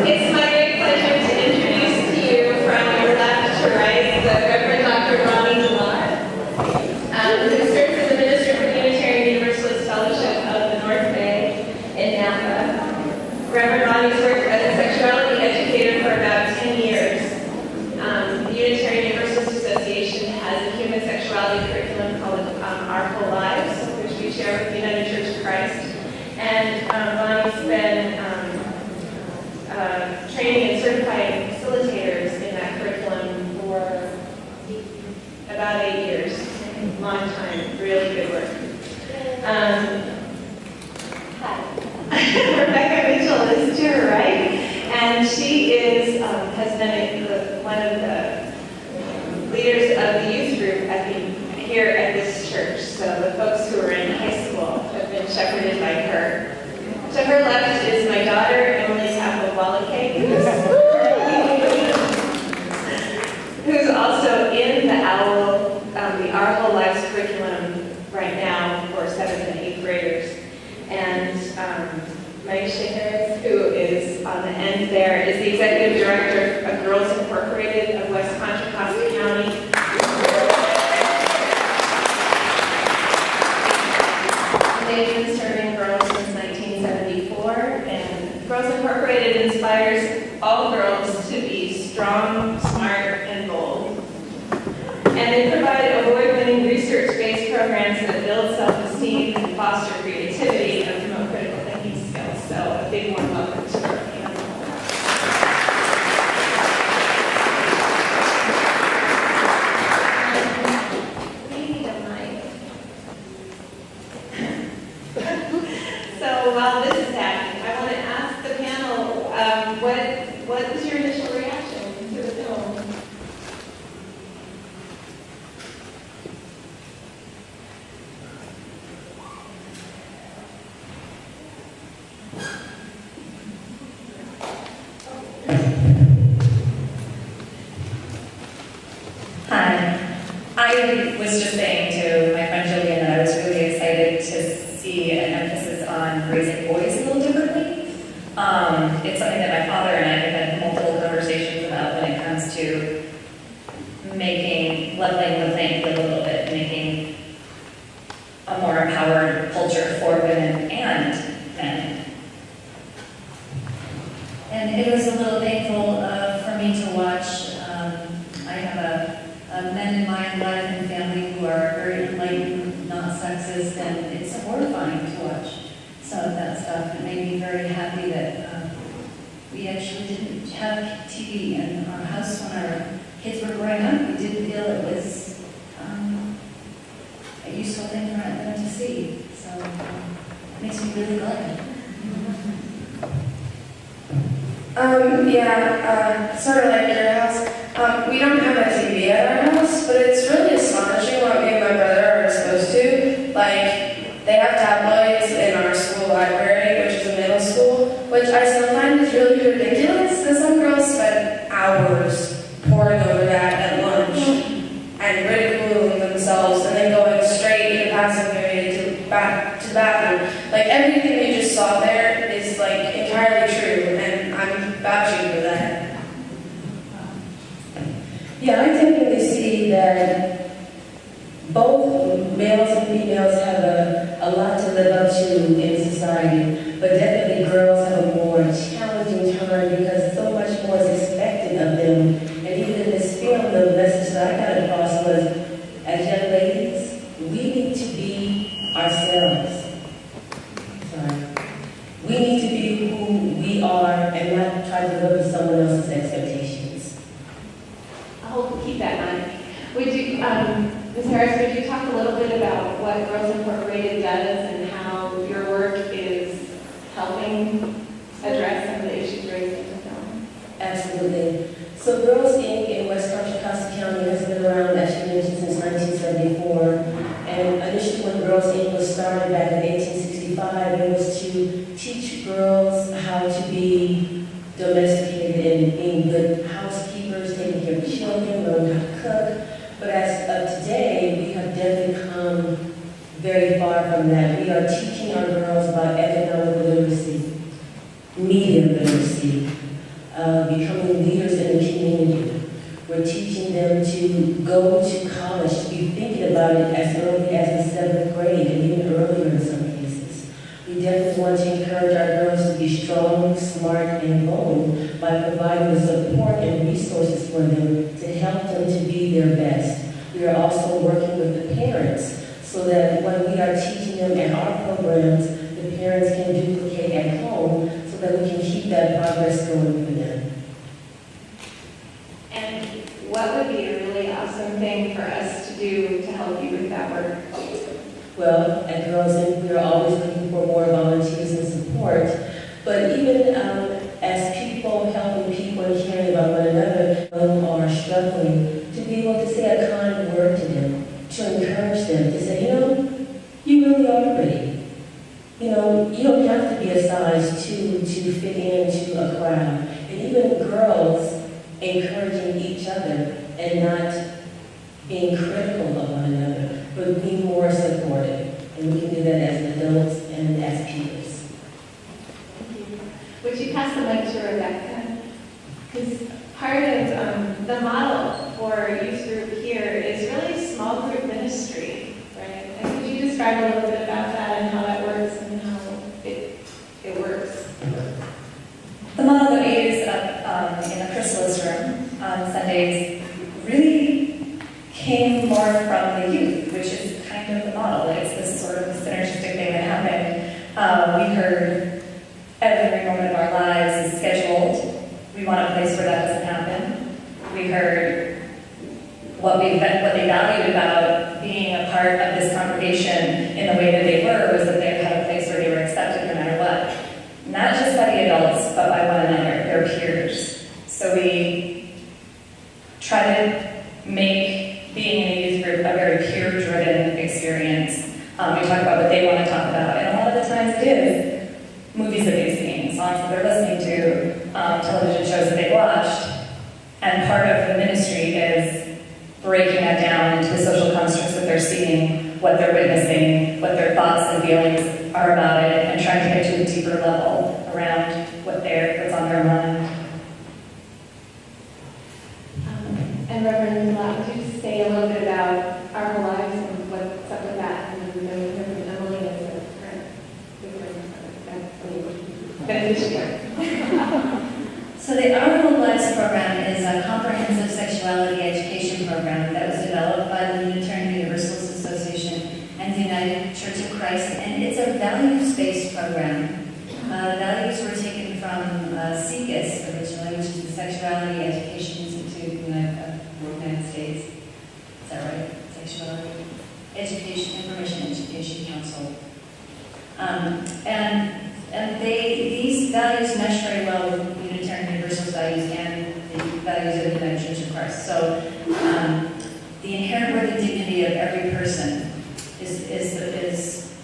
It's my great pleasure to introduce to you from left to right the Reverend Dr. Ronnie Millard, who serves as the Minister for Unitarian Universalist Fellowship of the North Bay in Napa. Reverend Ronnie's worked as a sexuality educator for about 10 years. The Unitarian Universalist Association has a human sexuality curriculum called Our Whole Lives, which we share with the United Church of Christ. And Ronnie's been training and certifying facilitators in that curriculum for about 8 years. Long time, really good work. Hi. Rebecca Mitchell is to her right, and she is has been one of the leaders of the youth group here at this church. So the folks who are in high school have been shepherded by her. To her left is my daughter, Emily Tapple-Wallacake, who's also in the Our Whole Lives curriculum right now for 7th and 8th graders. And Mieasha, who is on the end there, is the Executive Director of Girls Incorporated of West Contra Costa County. They've been serving girls since 1974, and Girls Incorporated inspires all girls to be strong, smart, and bold. And they provide award-winning research-based programs that build self-esteem and foster creativity and promote critical thinking skills. So a big warm welcome to our panel. So while this is happening, I want to ask the panel, what was your initial reaction to the film? Hi. I was just saying to my friend Jillian that I was really excited to see an emphasis on raising boys a little differently. It's something that my father and I have had multiple conversations about when it comes to leveling the playing field a little bit, making a more empowered culture for women and men. And it was a little painful for me to watch. I have men in my life and family who are very enlightened, not sexist, and it's horrifying to watch some of that stuff. It made me very happy that we actually didn't have TV in our house when our kids were growing up. We didn't feel it was a useful thing for them to see. So it makes me really glad. Sort of like your house. We don't have a TV at our house, but it's really astonishing what me and my brother are exposed to. Like, they have tabloids in our school library, which is a middle school, which I still find is really ridiculous, because some girls spend hours poring over that at lunch and ridiculing themselves, and then going straight in the passing period to the bathroom. Like, everything you just saw there is, like, entirely true, and I'm vouching for that. Yeah, I definitely see that both males and females have a lot to live up to in society, but definitely girls have a more challenging time because so much more is expected of them. And even in this film, the message that I got across was, as young ladies, we need to be ourselves. We need to be who we are and not try to live up to someone else's expectations. I hope we'll keep that in mind. Would you, Ms. Harris, would you talk a little bit about what Girls Incorporated does and how your work is helping address some of the issues raised in the film? Absolutely. So Girls Inc. in West Contra Costa County has been around, as you mentioned, since 1974. And initially when Girls Inc. was started back in 1865, it was to teach girls how to be domesticated and being good housekeepers, taking care of children, learning how to cook. But as of today, we have definitely come very far from that. We are teaching our girls about economic literacy, media literacy, becoming leaders in the community. We're teaching them to go to college, to be thinking about it as early as the 7th grade and even earlier in some cases. We definitely want to encourage our girls to be strong, smart, and bold by providing the support and resources for them to help them to be their best. We are also working with the parents so that when we are teaching them in our programs, the parents can duplicate at home so that we can keep that progress going for them. And what would be a really awesome thing for us to do to help you with that work? Well, at Girls Inc., we are always looking for more volunteers and support, but even as people helping people and caring about one another who are struggling, to be able to say a kind word to them, to encourage them, to say, you really are pretty. You don't have to be a size 2 to fit into a crowd. And even girls encouraging each other and not being critical of one another, but being more supportive. And we can do that as adults and as peers. Thank you. Would you pass the mic to Rebecca? Because part of the model for youth group here is really small group ministry, right? And could you describe a little bit about that and how that works and how it works? The model that we use up in the Chrysalis room on Sundays really came more from the youth, which is kind of the model. It's this sort of synergistic thing that happened. We heard every moment of our lives is scheduled. We want a place where that doesn't happen. We heard what they valued about being a part of this congregation in the way that they were was that they had a place where they were accepted no matter what. Not just by the adults, but by one another, their peers. So we try to make being in a youth group a very peer-driven experience. We talk about what they want to talk about, and a lot of the times it is movies that they've seen, songs that they're listening to, television shows that they've watched. And part of the ministry is breaking that down into the social constructs that they're seeing, what they're witnessing, what their thoughts and feelings are about it, and trying to get to a deeper level around what's on their mind. And Reverend Lott, would you say a little bit about our whole lives and what's up with that? And then we hear from Emily as a current beneficiary. So the Our Whole Lives program is a comprehensive sexuality education program that was developed by the Unitarian Universalist Association and the United Church of Christ, and it's a values-based program. Values were taken from SECUS originally, which is the Sexuality Education Institute in the United States. Is that right? Sexuality Education, Information Education Council. And these values mesh very well with Unitarian Universalist values and the values of the United Church of Christ. So the inherent worth and dignity of every person is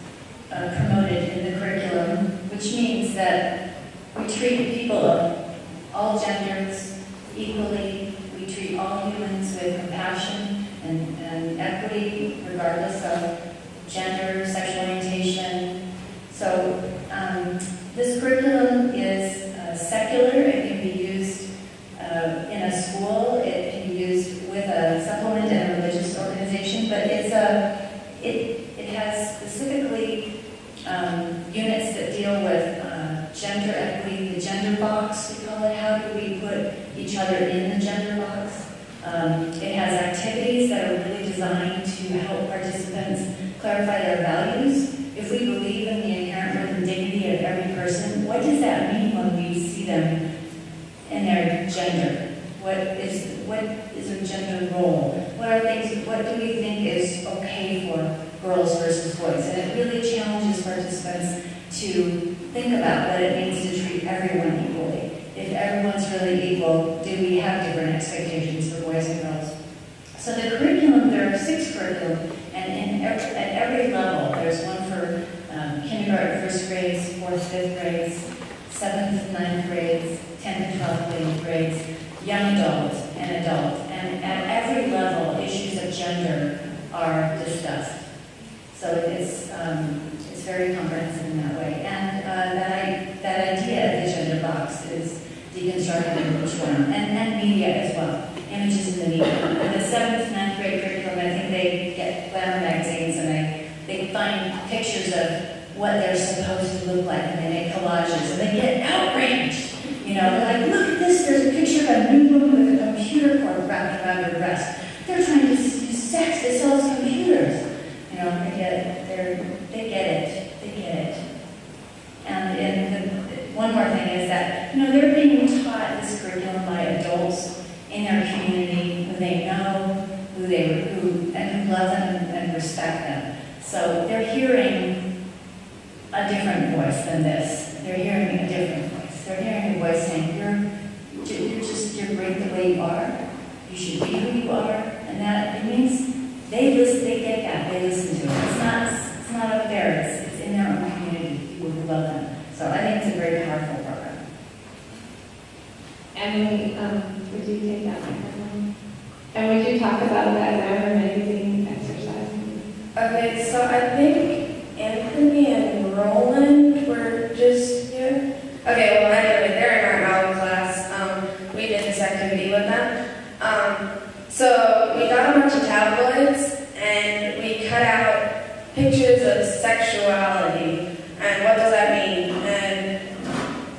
promoted in the curriculum, which means that we treat people of all genders equally. We treat all humans with compassion and equity, regardless of gender, sexual orientation. So this curriculum is secular. It can be used in a school. It can be used with a supplement in a religious organization. But it has specifically units that deal with gender equity, the gender box, we call it. How do we put each other in the gender box? It has activities that are really designed to help participants clarify their values. If we believe in the inherent worth and dignity of every person, what does that mean when we see them in their gender? What is their gender role? What do we think is okay for girls versus boys? And it really challenges participants to think about what it means to treat everyone equally. If everyone's really equal, do we have different expectations for boys and girls? So the curriculum, there are 6 curriculum, and at every level, there's one for kindergarten, 1st grades, 4th, 5th grades, 7th, 9th grades, 10th, 12th grades, young adults, and adults. And at every level, issues of gender are discussed. So it's very comprehensive in that way. And that idea of the gender box is deconstructing each one, and media as well, images in the media. In the 7th and 9th grade curriculum, I think they get glamour magazines and they find pictures of what they're supposed to look like, and they make collages, and they get outraged. You know, they're like, look at this, there's a picture of a new woman with a computer cord wrapped around her breast. They're trying to use sex to sell us computers. You know, they get it. And one more thing is that, you know, they're being taught this curriculum by adults in their community who they know, who love them and respect them. So they're hearing a different voice than this. They're hearing a different voice. They're hearing a voice saying, you're great the way you are. You should be who you are. And that, it means they get that, they listen to it. It's not up there, it's in their own community, people who love them. So I think it's a very powerful program. And would you take that microphone? And would you talk about that glamour magazine exercise? Okay, so I think Anthony and Roland were just here. Okay, well, anyway, they're in our ALA class. We did this activity with them. So we got a bunch of tabloids and we cut out pictures of sexuality and what does that mean? And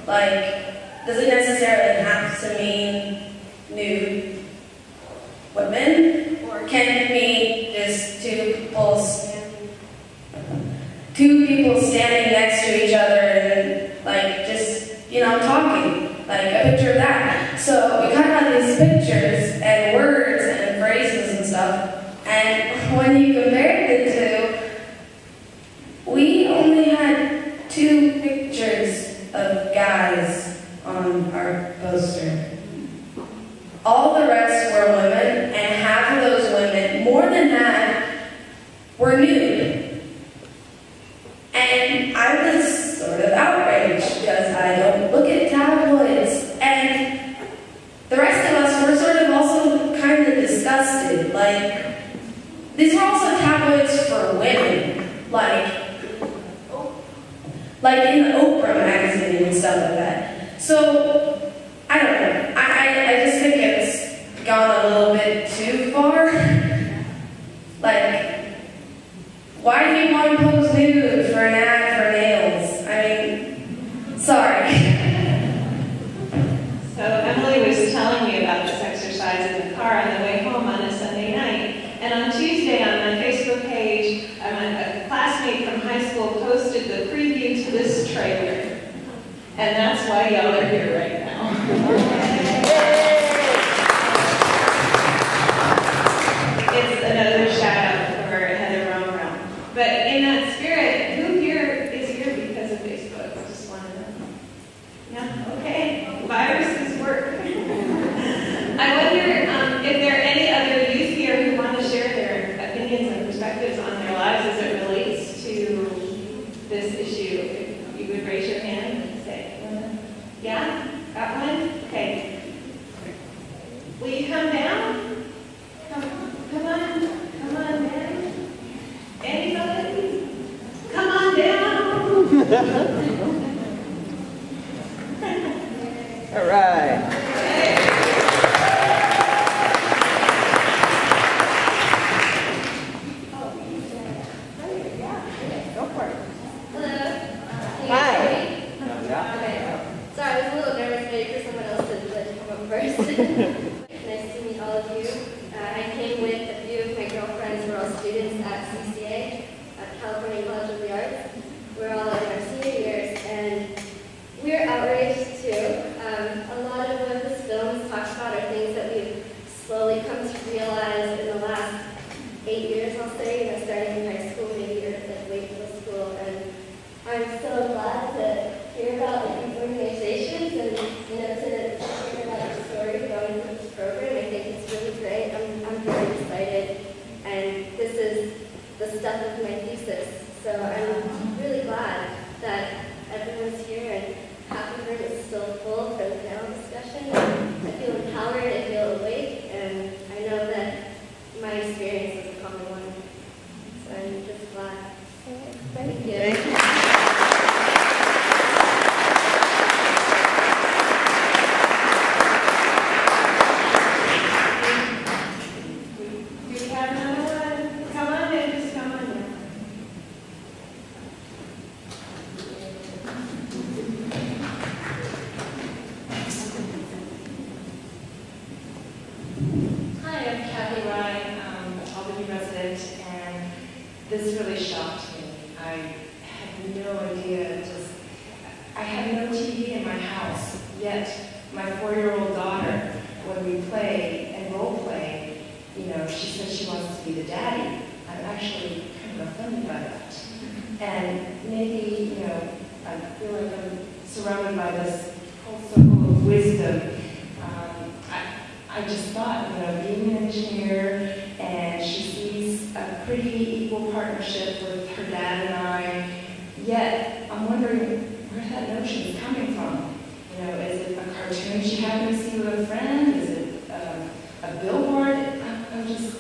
like, does it necessarily have to mean nude women? Or can it mean just two people standing next to each other and like just, you know, talking? Like a picture of that. So we cut out these pictures and words and phrases and stuff. And when you compared the two, we only had 2 pictures of guys on our poster. All the rest were women, and half of those women, more than half, were nude. And I was sort of outraged because I don't look at tabloids. And the rest of us were sort of also kind of disgusted. Like, these were also tabloids for women. Like in the Oprah magazine and stuff like that. So, I don't know. I just think it's gone a little bit too far. Like, why do you want to pose nude for an ad for nails? I mean, sorry. So Emily was telling me about this exercise in the car on the way home on a Sunday night. And on Tuesday on my Facebook page, a classmate from high school posted the preview to this trailer. And that's why y'all are here right now. It's another shout out for Heather Romero. But in that spirit, who here is here because of Facebook? I just want to know. Yeah, okay. Viruses work. I wonder if there are any other youth here who want to share their opinions and perspectives on their lives as it relates to this issue. If you would raise your hand and say, yeah? Got one? Okay. Will you come down? Come on down. Anybody? Come on down. All right. Nice to meet all of you. I came with a few of my girlfriends. We're all students at CCA, at California College of the Arts. We're all in our senior years, and we're outraged too. A lot of what this film talks about are things that we've slowly come to realize in the last 8 years, I'll say, starting in high school, maybe or like late middle school. And I'm so glad to hear about these organizations and to hear about your story going through this program. I think it's really great. I'm very excited, and this is the stuff of my thesis. So I'm really glad that everyone's here, and Happy Bird is still full for the panel discussion. I feel empowered, I feel awake, and I know that my experience is a common one. So I'm just glad. Thank you. Thank you. this really shocked me. I had no idea, I had no TV in my house, yet my 4-year-old daughter, when we play and role play, she says she wants to be the daddy. I'm actually kind of offended by that. And maybe, I feel like I'm surrounded by this whole circle of wisdom. I just thought, being an engineer, and she sees a pretty equal partnership with her dad and I, yet I'm wondering where that notion is coming from. Is it a cartoon she happened to see with a friend? Is it a billboard? I'm just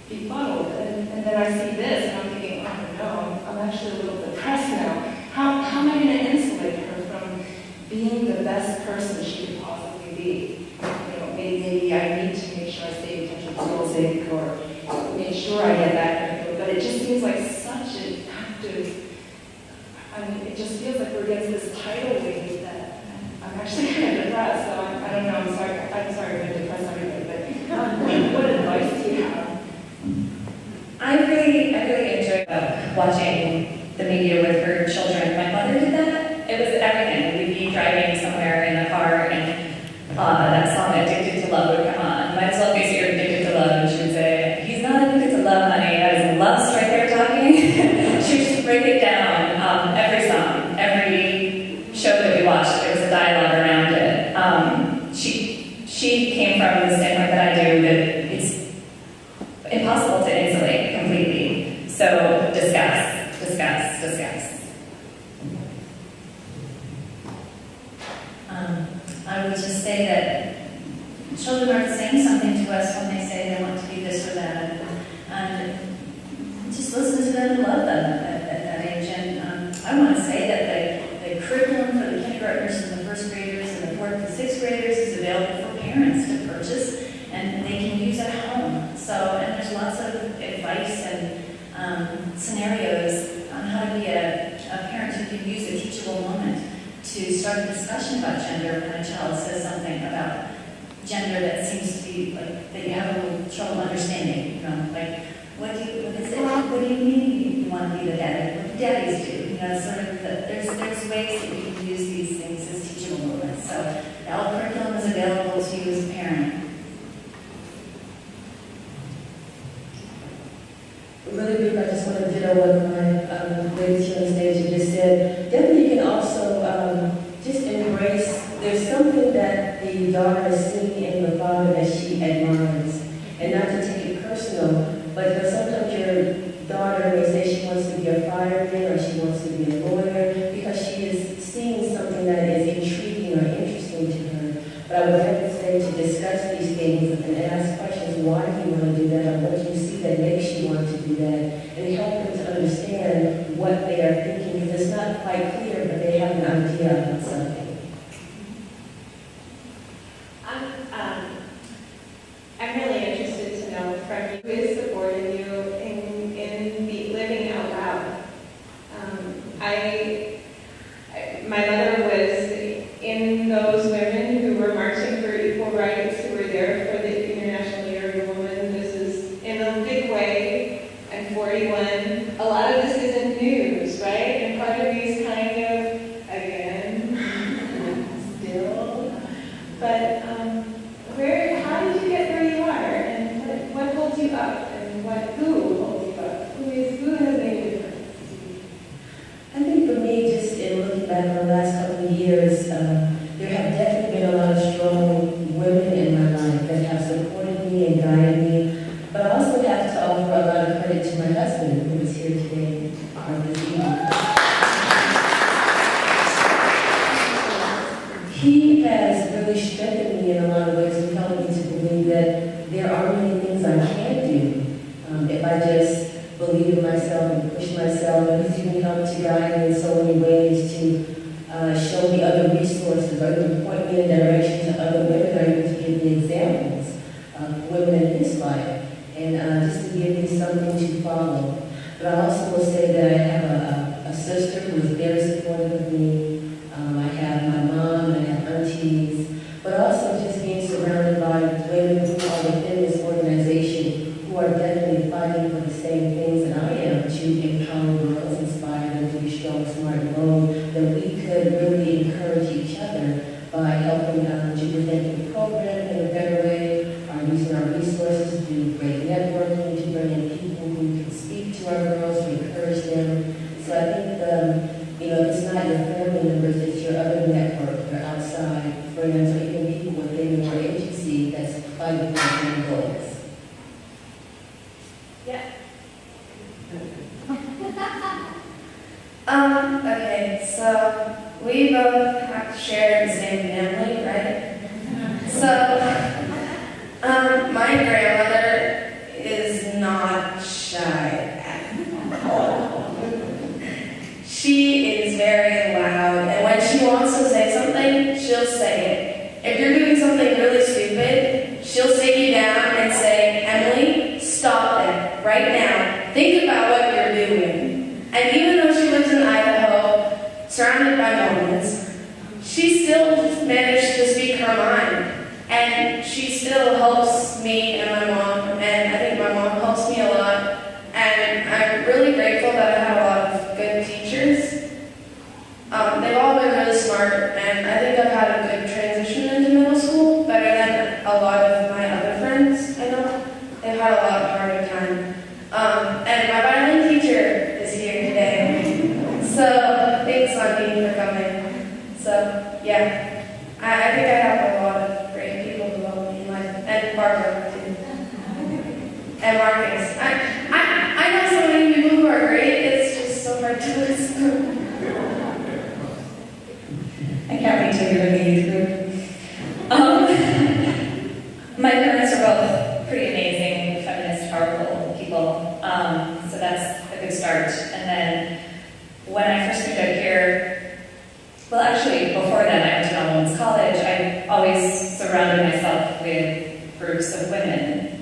befuddled. And then I see this, and I'm thinking, oh no, I'm actually a little depressed now. How am I going to insulate her from being the best person she could possibly be? Maybe I need to make sure I stay in touch with music or make sure I get that curriculum. But it just seems like such an active, it just feels like we're against this tidal wave that I'm actually kind of depressed. So I don't know, I'm sorry if I depress everybody, but what advice do you have? I really enjoyed watching the media with her children. My mother did that. It was everything. We'd be driving somewhere in the car, and that song "Addicted to Love" would come on. Might as well face you're addicted to love. And she would say, "He's not addicted to love, honey. That is lust right there talking." She would just break it down. Every song, every show that we watched, there was a dialogue around it. She came from the standpoint that I do, that it's impossible to insulate completely. So discuss. I would just say that children aren't saying something to us when they say they want to be this or that, and just listen to them and love them at that age. And I want to say that the curriculum for the kindergartners and the first graders and the 4th and 6th graders is available for parents to purchase, and they can use at home. So, and there's lots of advice and scenarios on how to be a parent who can use a teachable moment to start a discussion about gender when a child says something about gender that seems to be like that you have a little trouble understanding. Like what is it? What do you mean you want to be the daddy? What do daddies do? There's ways that you can use these things as teachable moments. So the whole curriculum is available to you as a parent. Really brief, I just want to ditto what my ladies here on stage have just said. Definitely you can also just embrace, there's something that the daughter is seeing in the father that she admires. And not to take it personal, but sometimes your daughter may say she wants to be a fireman or she wants to be a lawyer because she is seeing something that is intriguing or interesting to her. But I would definitely say to discuss these things and ask questions, why do you want to do that, or what do you see that makes you want to do that, and help them to understand what they are thinking, because it's not quite clear, but they have an idea of something. I'm really interested to know from you who is supporting you in living out loud. My mother was in those women who were marching for equal rights, who were there for the International Year of the Woman. This is in a big way. I'm 41. A lot of this isn't news, right? And part of me is kind of, again, still. But how did you get where you are? And what holds you up? And who holds you up? Who has made a difference? I think for me, just in looking back on the last couple of years, there have definitely been a lot of strong women in my life that have supported me and guided me. But I also have to offer a lot of credit to my husband, who is here today on this evening. He has really strengthened me in a lot of ways and helped me to believe that there are many things I can do if I just believe in myself and push myself. And he's even helped to guide me in so many ways to show me other resources, or even point me in a direction to other women, or even to give me examples of women in his life, and just to give me something to follow. But I also will say that I have a sister who is very supportive of me. I have my mom, I have aunties, but also just being surrounded by women who are within this organization who are definitely fighting for the same things that I am, to our girls, we encourage them. So I think, it's not your family members, it's your other network, your outside friends, or even people within your agency that's fighting for your goals. Yeah. Okay, so we both have shared the same family, right? So, my grandmother is not shy at all. She is very loud, and when she wants to say something, she'll say it. If you're doing something really stupid, she'll sit you down and say, Emily, stop it right now. Think about what you're doing. And even though she lives in Idaho, surrounded by Mormons, she still managed to speak her mind. And she still helps me and my mom, and I think my mom helps me a lot. And I'm really grateful that I have a lot of good teachers. They've all been really smart, and I think I've had a good transition into middle school, better than a lot of my other friends I know. They've had a lot harder time. And my violin teacher is here today. So thanks, Auntie, for coming. So yeah, I think I have a lot of great people who help me in life, and Barbara too, and Marcus. I know so many people who are great. It's just so hard to listen. I can't wait to hear in the youth group. My parents are both pretty amazing, feminist, powerful people. So that's a good start. And then when I first moved out here, well, actually, before then, I went to Women's College. I always surrounded myself with groups of women.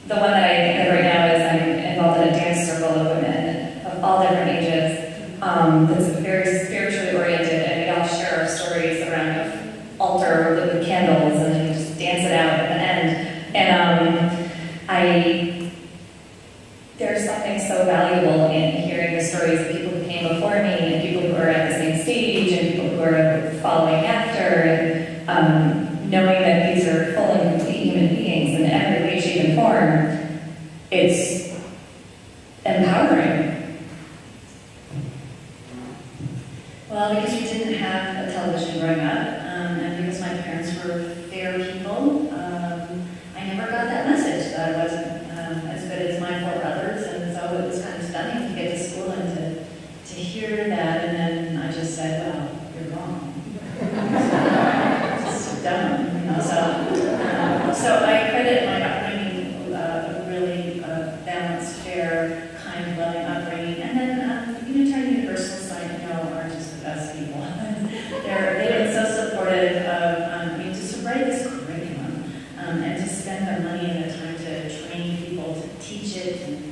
The one that I think of right now is I'm involved in a dance circle of women of all different ages. That's very spiritually oriented, and we all share our stories around an altar lit with candles, and then we just dance it out at the end. And there's something so valuable in hearing the stories of people who came before me, and people who are at the same stage, and people who are following after, and knowing that these are full and complete human beings in every way, shape, and form. It's empowering. Well, because we didn't have a television growing up, and because my parents were fair people, I never got that message that I wasn't as good as my four brothers, and so it was kind of stunning to get to school and to hear that, and then I just said, well, you're wrong. Just dumb, so I credit my upbringing with a really balanced, fair, kind, loving upbringing, and then Unitarian Universalist, are just the best people. They've been so supportive of, just to write this curriculum, and to spend their money and their time to train people to teach it, and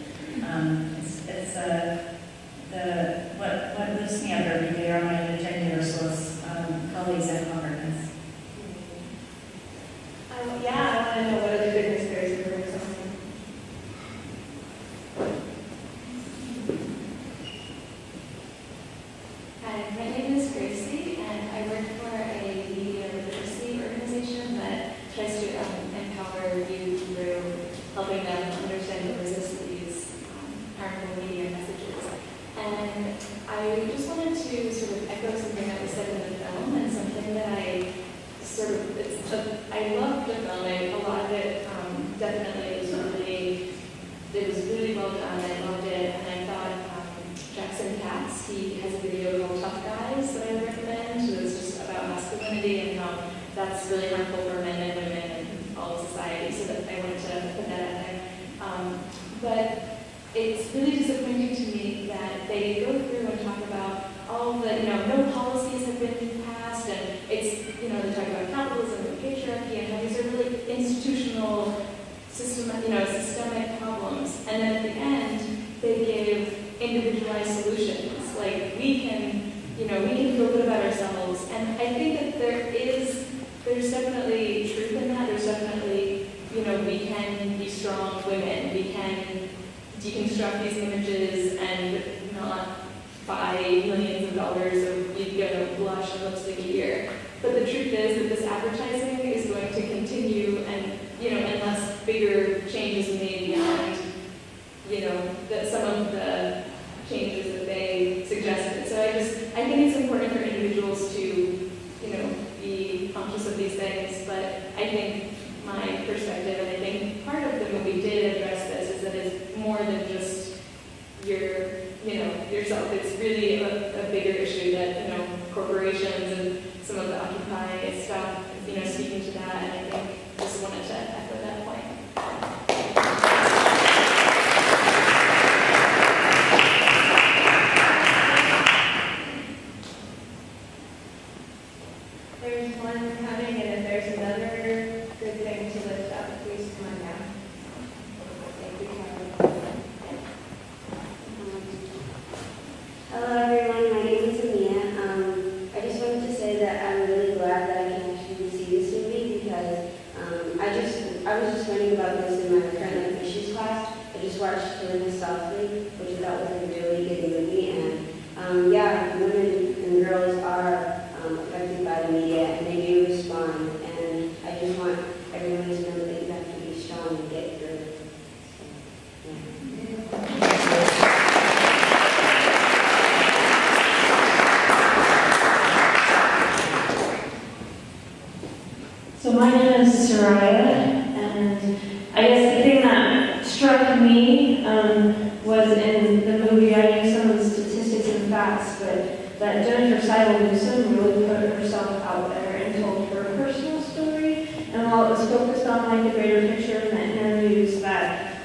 what lifts me up every day are my Unitarian Universalist colleagues and congregants. Yeah, I want to know what other goodness there is in the room. Hi, my name is Gracie, and I work for a media literacy organization that tries to empower youth through helping them understand and resist these harmful media messages. And I just wanted to sort of echo something that was said in the film, and something that I loved the film. A lot of it definitely was really well done. I loved it, and I thought Jackson Katz, he has a video called Tough Guys that I would recommend. So it's just about masculinity and how that's really harmful for men and women and all of society. So that I wanted to put that out there. But it's really disappointing to me that they go through and talk about all the, no policies have been passed, and it's, they talk about capitalism and patriarchy and how these are really institutional, systemic problems. And then at the end, they give individualized solutions. Like we can feel good about ourselves. And I think that there's definitely truth in that. There's definitely, we can be strong women. We can deconstruct these images and not buy millions of dollars of blush and lipstick a year. But the truth is that this advertising is going to continue, and unless bigger changes are made beyond that some of the changes that they suggested. So I think it's important for individuals to, be conscious of these things, but I think my perspective, and I think part of the movie did address this, is that it's more than just yourself. It's really a bigger issue that, corporations and some of the Occupy stuff, speaking to that, and I think just wanted to echo that point. There's one coming, and if there's another good thing to lift up, please come on down. Thank you, Carol. Hello everyone, my name is Mia. I just wanted to say that I'm really glad that I can actually see this movie because I was just learning about this in my current life issues class. I just watched Killing Us Softly, which I thought was a really good movie, and women and girls are affected by the media and they do respond, and I just want everyone to know that you have to be strong and get through it. So my name is Soraya, and I guess the thing that struck me was in the movie, I knew some of the statistics and facts, but that Jennifer Seidel Newsom really put herself out there and told her personal story, and while it was focused on the greater picture in the interviews, that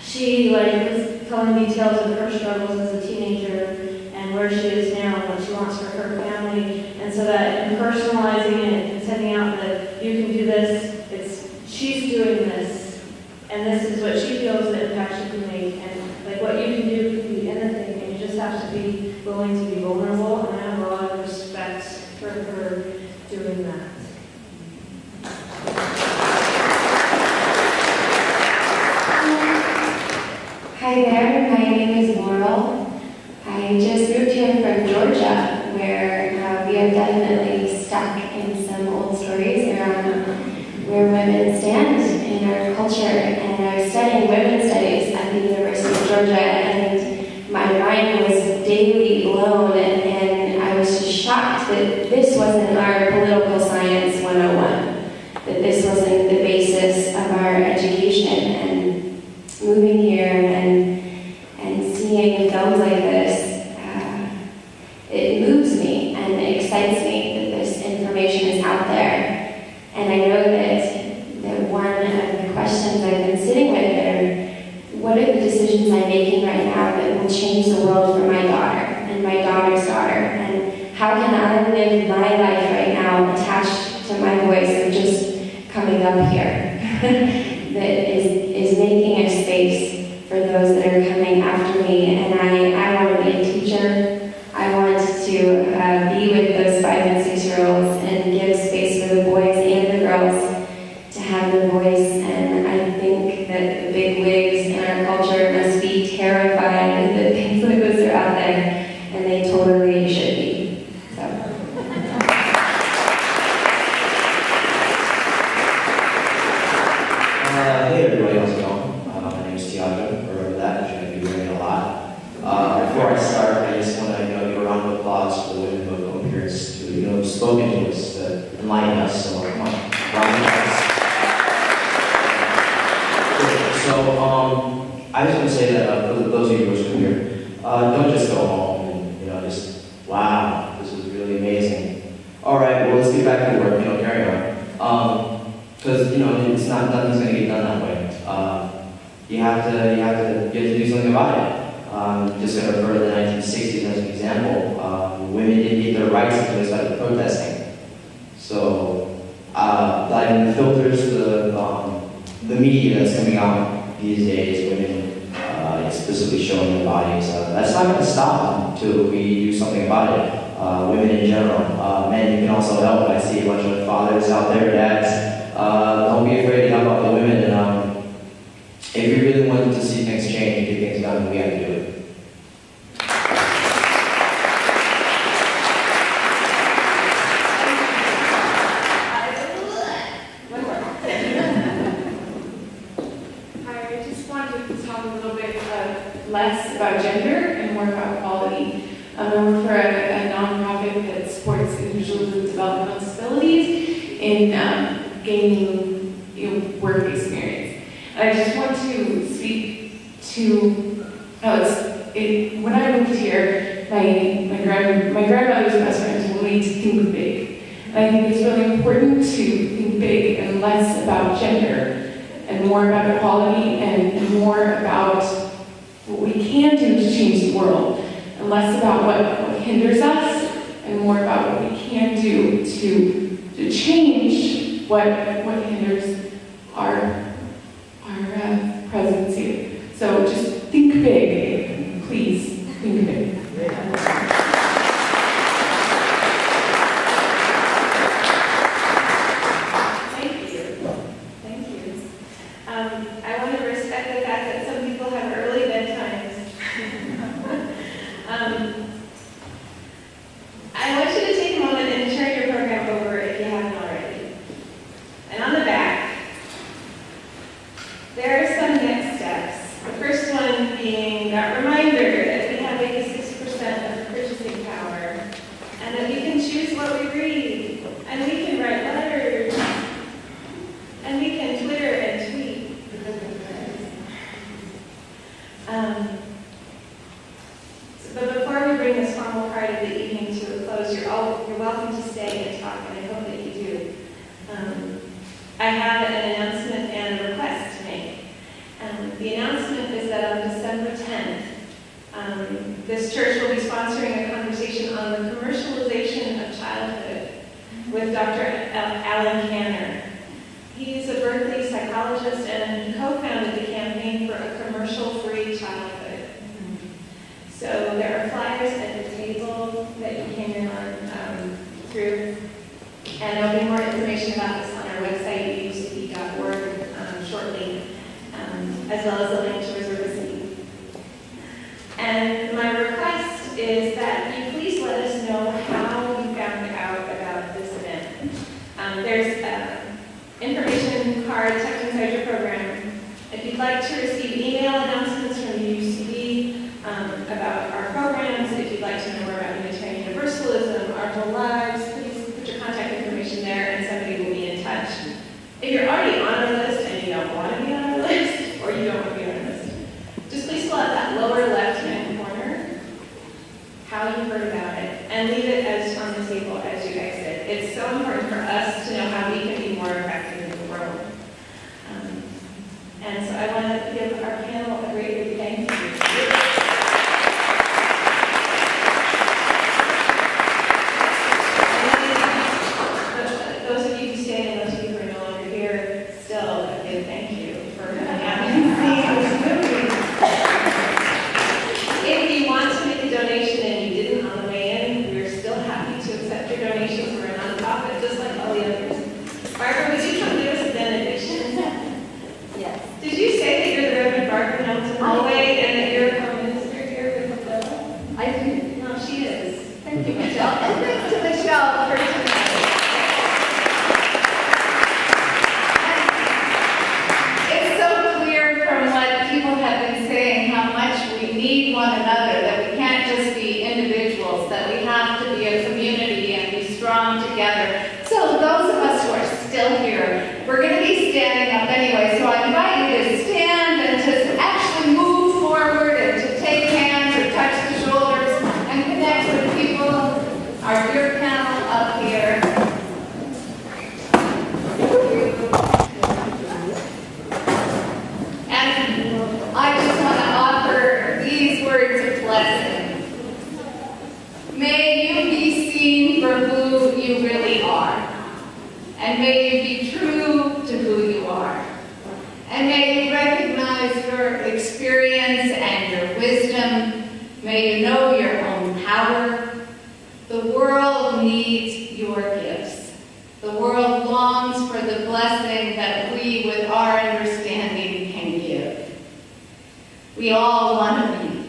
she was telling details of her struggles as a teenager and where she is now and what she wants for her family, and so that in personalizing it and sending out that you can do this, she's doing this, and this is what she feels the impact she can make, and what you can do can be anything, and you just have to be willing to be vulnerable, and I have a lot of respect for her doing that. Hi there, my name is Laurel. I just moved here from Georgia, where we are definitely stuck in some old stories around where women stand in our culture. And I was studying women's studies at the University of Georgia, and my mind was daily blown, and I was just shocked that this wasn't our political science 101, that this wasn't the basis of our education. And moving here and seeing films like this, it moves me and it excites me that this information is out there. And I know that one of the questions I've been sitting with are, what are the decisions I'm making right now that will change the world for my daughter and my daughter's daughter? And how can I live my life right now attached to my voice of just coming up here that is making a space for those that are coming after me? And I want to be a teacher. I want to be with those 5- and 6-year-olds and give space for the boys and the girls to have the voice. And I think that the big wigs in our culture must be terrified that things like this are out there, and they totally should be. So. Hey everybody, how's it going? My name is Tiago. Remember that, which I'm going to be doing a lot. Before I start, I just want to give a round of applause for the women who have come here to spoken to us, to enlighten us. So come on, round of applause. So I just want to say that for those of you who are still here, don't just go home and just wow, this was really amazing. All right, well let's get back to work. Carry on. Because it's nothing's going to get done that way. You have to do something about it. Just going to refer to the 1960s as an example. Women didn't get their rights until they started protesting. So, the filters, the media that's coming out these days, women explicitly showing their bodies. That's not going to stop until we do something about it. Women in general, men, you can also help. I see a bunch of fathers out there, dads. Don't be afraid to help out the women, and if you really want to see things change, get things done, we have to do it. Hi, I just wanted to talk a little bit less about gender and more about equality. I work for a nonprofit that supports individuals with developmental disabilities in gaining work experience. And I just want to speak to, when I moved here, my grandmother's best friend told me to think big. And I think it's really important to think big and less about gender and more about equality and more about what we can do to change the world and less about what hinders us and more about what we can do to change what hinders our presence here. So just think big, please think big. I want to respect the fact that some people have early bedtimes. I want you to take a moment and turn your program over if you haven't already. And on the back, there are some next steps. The first one being that reminder that we have 86% of purchasing power, and that we can choose what we read, and we can write letters, and we can Twitter and tweet. But before we bring this formal part of the evening to a close, you're welcome to stay and talk, and I hope that you do. I have an announcement and a request to make. The announcement is that on December 10th, this church will be sponsoring a conversation on the commercialization of childhood with Dr. Alan Canner. He's a Berkeley psychologist and he co-founded the campaign for a commercial-free childhood. So there are flyers at the table that you came in on through, and there'll be more information about this on our website, uucb.org, shortly, as well as a link to reserve a seat. And my request is that you please let us know how you found out about this event. There's information card tucked inside your program. If you'd like to receive email announcements from UUCB about our programs, if you'd like to know more about Unitarian Universalism, our whole lives, please put your contact information there and somebody will be in touch. If you're already on our list and you don't want to be on our list, or you don't want to be on our list, just please fill out that lower left-hand corner, how you heard about it, and leave it as on the table as you exit. It's so important for us to know how we can be more effective in the world. And so I want to give our panel a great big thank you. Those of you who stay and those of you who are no longer here, still a big thank you for coming out and seeing this movie. If you want to make a donation and you didn't on the way in, we're still happy to accept your donations. We're a nonprofit just like all the others. Barbara, would you come give us a benediction? Yes. Did you say that you're the Reverend Barbara Nelson Holloway and that you're a co-minister here with Michelle? I do. No, she is. Thank you, Michelle. And thanks to Michelle for tonight. It's so clear from what people have been saying how much we need one another, that we can't just be individuals, that we have to be a community and be strong together. So those of us who are still here, we're going to be standing up anyway, so I invite you to stand and to actually move forward and to take hands or touch the shoulders and connect with people, our dear panel up here. And I just want to offer these words of blessing. May you be seen for who you really are. And may you be true to who you are. And may you recognize your experience and your wisdom. May you know your own power. The world needs your gifts. The world longs for the blessing that we, with our understanding, can give. We all want to be,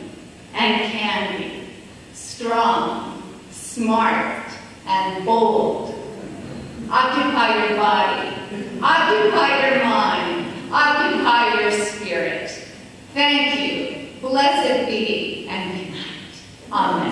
and can be, strong, smart, and bold. Occupy your body, occupy your mind, occupy your spirit. Thank you. Blessed Amen.